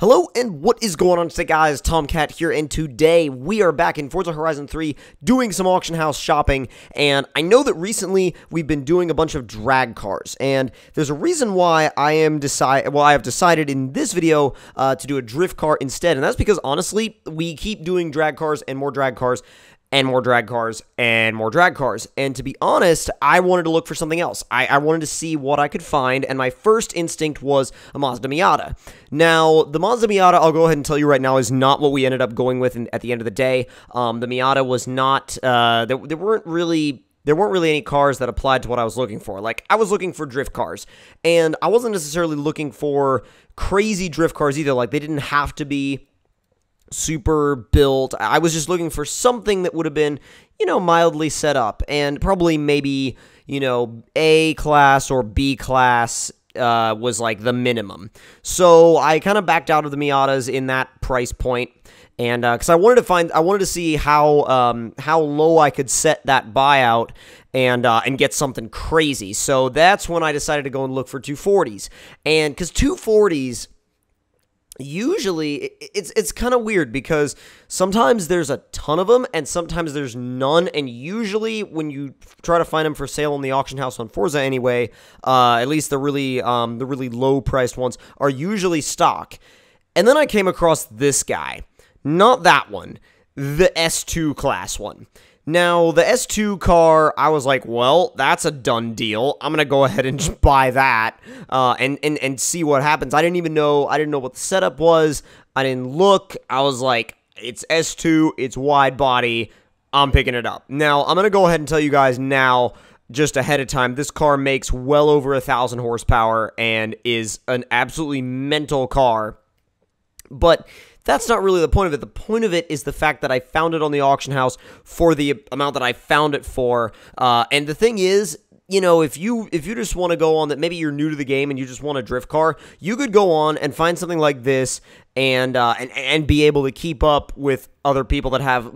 Hello and what is going on today, guys? Tomcat here, and today we are back in Forza Horizon 3 doing some auction house shopping. And I know that recently we've been doing a bunch of drag cars, and there's a reason why I have decided in this video to do a drift car instead, and that's because honestly we keep doing drag cars and more drag cars and more drag cars, and more drag cars. And to be honest, I wanted to look for something else. I wanted to see what I could find, and my first instinct was a Mazda Miata. Now, the Mazda Miata, I'll go ahead and tell you right now, is not what we ended up going with at the end of the day. The Miata was not, there weren't really any cars that applied to what I was looking for. Like, I was looking for drift cars, and I wasn't necessarily looking for crazy drift cars either. Like, they didn't have to be super built. I was just looking for something that would have been, mildly set up, and probably maybe, A class or B class was like the minimum. So I kind of backed out of the Miatas in that price point, and because I wanted to see how low I could set that buyout and get something crazy. So that's when I decided to go and look for 240s, and because 240s. Usually, it's kind of weird because sometimes there's a ton of them and sometimes there's none, and usually when you try to find them for sale in the auction house on Forza anyway, at least the really low-priced ones are usually stock. And then I came across this guy. Not that one. The S2 class one. Now, the S2 car, I was like, well, that's a done deal. I'm going to go ahead and just buy that and see what happens. I didn't know what the setup was. I didn't look. I was like, it's S2, it's wide body. I'm picking it up. Now, I'm going to go ahead and tell you guys now, just ahead of time, this car makes well over 1,000 horsepower and is an absolutely mental car. But that's not really the point of it. The point of it is the fact that I found it on the auction house for the amount that I found it for. And the thing is, if you just want to go on that, maybe you're new to the game and you just want a drift car, you could go on and find something like this and be able to keep up with other people that have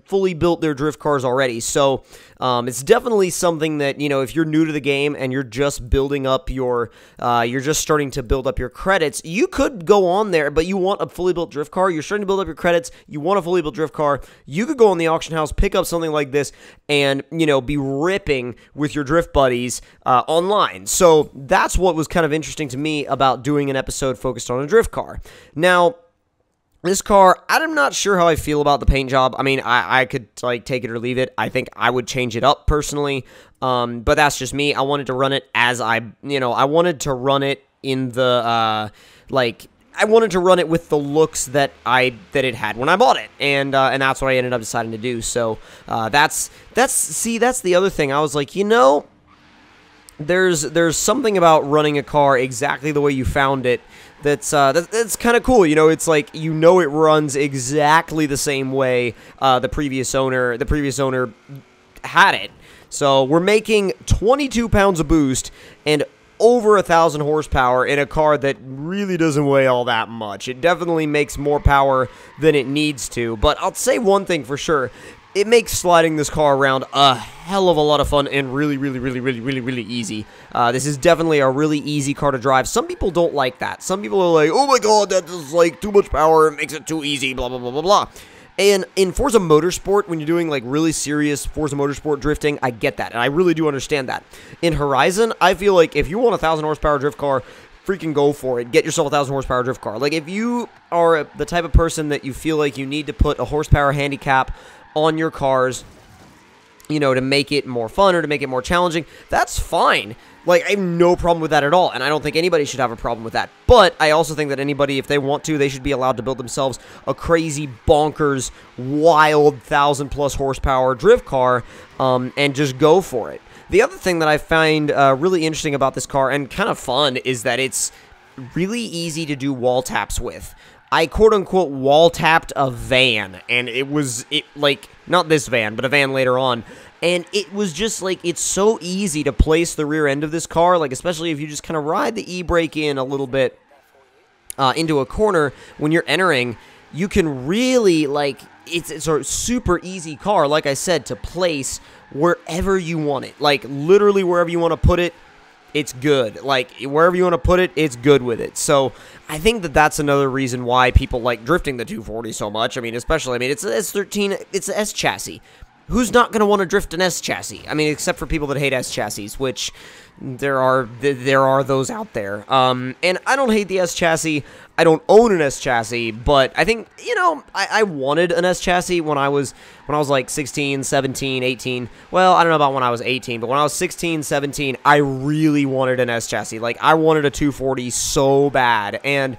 fully built their drift cars already. So it's definitely something that, if you're new to the game and you're just building up you're just starting to build up your credits, you could go on there, but you want a fully built drift car, you're starting to build up your credits, you want a fully built drift car, you could go on the auction house, pick up something like this, and, be ripping with your drift buddies online. So that's what was kind of interesting to me about doing an episode focused on a drift car. Now, this car, I'm not sure how I feel about the paint job. I mean, I could, take it or leave it. I think I would change it up, personally. But that's just me. I wanted to run it as I wanted to run it in the, I wanted to run it with the looks that it had when I bought it. And that's what I ended up deciding to do. So, that's the other thing. I was like, there's something about running a car exactly the way you found it that's kind of cool. It's like, it runs exactly the same way the previous owner had it. So we're making 22 pounds of boost and over 1,000 horsepower in a car that really doesn't weigh all that much. It definitely makes more power than it needs to, but I'll say one thing for sure. It makes sliding this car around a hell of a lot of fun and really easy. This is definitely a really easy car to drive. Some people don't like that. Some people are like, oh my god, that is too much power, it makes it too easy, blah, blah, blah, blah, blah. And in Forza Motorsport, when you're doing really serious Forza Motorsport drifting, I get that, and I really do understand that. In Horizon, I feel like if you want a 1,000 horsepower drift car, freaking go for it. Get yourself a 1,000 horsepower drift car. Like, if you are the type of person that you feel like you need to put a horsepower handicap on your cars, to make it more fun or to make it more challenging, that's fine. Like, I have no problem with that at all, and I don't think anybody should have a problem with that. But I also think that anybody, if they want to, they should be allowed to build themselves a crazy, bonkers, wild 1,000+ horsepower drift car, and just go for it. The other thing that I find really interesting about this car, and kind of fun, is that it's really easy to do wall taps with. I quote-unquote wall-tapped a van, and not this van, but a van later on, and it was just, it's so easy to place the rear end of this car, especially if you just kind of ride the e-brake in a little bit into a corner when you're entering, you can really, it's a super easy car, like I said, to place wherever you want it, literally wherever you want to put it. it's good. Like, wherever you want to put it, it's good with it. So I think that that's another reason why people like drifting the 240 so much. I mean, especially, I mean, it's an S13, it's an S chassis. Who's not going to want to drift an S chassis? I mean, except for people that hate S chassis, which there are those out there. And I don't hate the S chassis. I don't own an S chassis, but I think, you know, I wanted an S chassis when I was like 16, 17, 18. Well, I don't know about when I was 18, but when I was 16, 17, I really wanted an S chassis. Like, I wanted a 240 so bad, and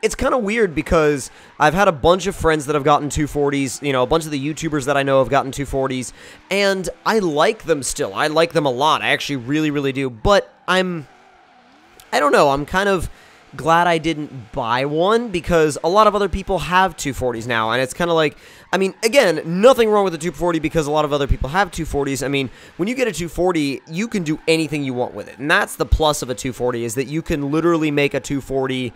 it's kind of weird because I've had a bunch of friends that have gotten 240s, you know, a bunch of the YouTubers that I know have gotten 240s, and I like them still. I like them a lot. I actually really, really do, but I don't know, I'm kind of glad I didn't buy one because a lot of other people have 240s now, and it's kind of like, I mean, again, nothing wrong with the 240 because a lot of other people have 240s. I mean, when you get a 240, you can do anything you want with it, and that's the plus of a 240 is that you can literally make a 240,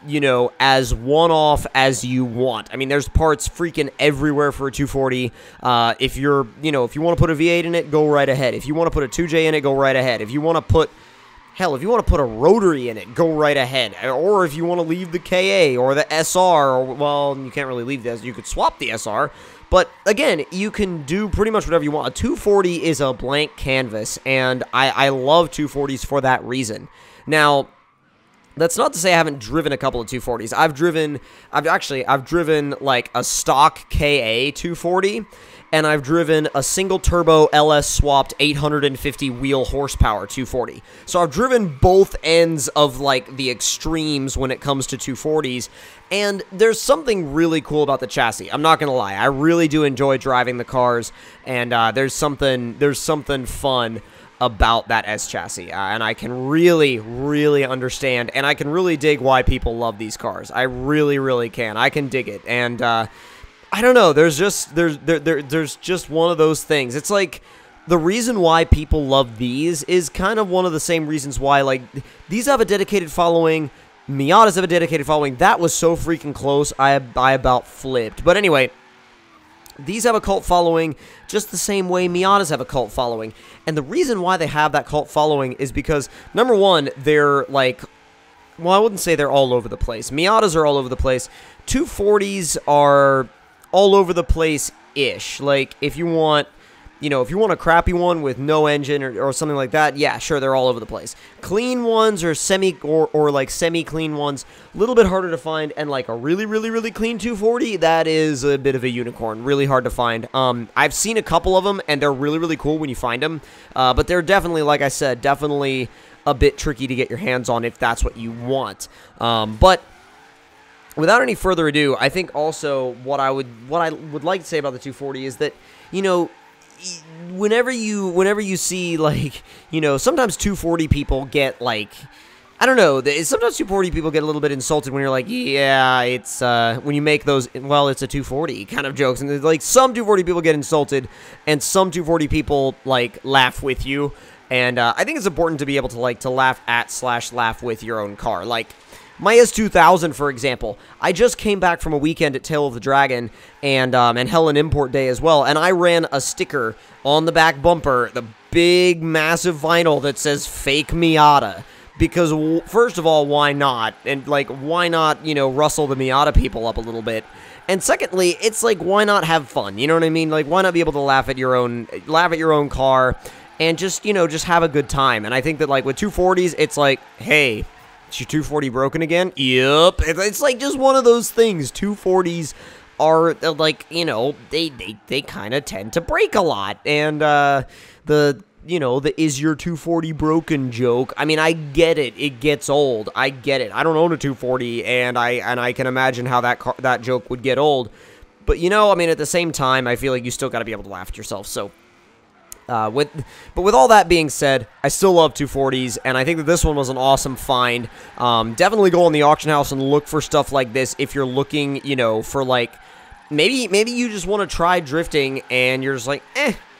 you know, as one-off as you want. I mean, there's parts freaking everywhere for a 240. If you're, you know, if you want to put a V8 in it, go right ahead. If you want to put a 2J in it, go right ahead. If you want to put, hell, if you want to put a rotary in it, go right ahead. Or if you want to leave the KA or the SR, or, well, you can't really leave this. You could swap the SR. But, again, you can do pretty much whatever you want. A 240 is a blank canvas, and I love 240s for that reason. Now, that's not to say I haven't driven a couple of 240s. I've driven like a stock KA 240, and I've driven a single turbo LS swapped 850 wheel horsepower 240. So I've driven both ends of like the extremes when it comes to 240s, and there's something really cool about the chassis. I'm not gonna lie, I really do enjoy driving the cars, and there's something fun about that S chassis, and I can really, really understand, and I can really dig why people love these cars. I really, really can. I can dig it, and I don't know. There's just one of those things. It's like the reason why people love these is kind of one of the same reasons why like these have a dedicated following. Miatas have a dedicated following. That was so freaking close. I about flipped. But anyway, these have a cult following just the same way Miatas have a cult following. And the reason why they have that cult following is because, number one, they're like, well, I wouldn't say they're all over the place. Miatas are all over the place. 240s are all over the place-ish. Like, if you want, you know, if you want a crappy one with no engine or something like that, yeah, sure, they're all over the place. Clean ones or like semi-clean ones, a little bit harder to find, and like a really, really, really clean 240, that is a bit of a unicorn, really hard to find. I've seen a couple of them, and they're really, really cool when you find them, but they're definitely, like I said, definitely a bit tricky to get your hands on if that's what you want. But without any further ado, I think also what I would like to say about the 240 is that, you know, whenever you see, like, you know, sometimes 240 people get, like, I don't know, sometimes 240 people get a little bit insulted when you're like, yeah, it's, when you make those, well, it's a 240 kind of jokes, and like, some 240 people get insulted, and some 240 people, like, laugh with you, and, I think it's important to be able to, like, to laugh at / laugh with your own car, like, my S2000, for example, I just came back from a weekend at Tail of the Dragon and Helen Import Day as well, and I ran a sticker on the back bumper, the big, massive vinyl that says Fake Miata, because, first of all, why not? And, like, why not, you know, rustle the Miata people up a little bit? And secondly, it's like, why not have fun? You know what I mean? Like, why not be able to laugh at your own car and just, you know, just have a good time? And I think that, like, with 240s, it's like, hey, is your 240 broken again? Yep. It's like just one of those things. 240s are like, you know, they kind of tend to break a lot. And you know, the is your 240 broken joke, I mean, I get it. It gets old. I get it. I don't own a 240, and I can imagine how that joke would get old. But, you know, I mean, at the same time, I feel like you still got to be able to laugh at yourself. So but with all that being said, I still love 240s, and I think that this one was an awesome find. Definitely go in the auction house and look for stuff like this if you're looking, you know, for like, maybe you just want to try drifting, and you're just like,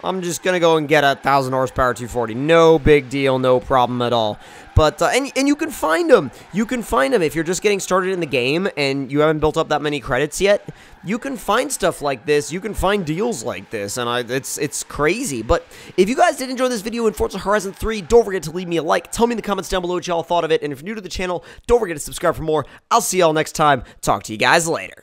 I'm just gonna go and get a 1,000 horsepower 240. No big deal, no problem at all. But, and you can find them. You can find them if you're just getting started in the game and you haven't built up that many credits yet. You can find stuff like this. You can find deals like this, and it's crazy. But if you guys did enjoy this video in Forza Horizon 3, don't forget to leave me a like. Tell me in the comments down below what y'all thought of it. And if you're new to the channel, don't forget to subscribe for more. I'll see y'all next time. Talk to you guys later.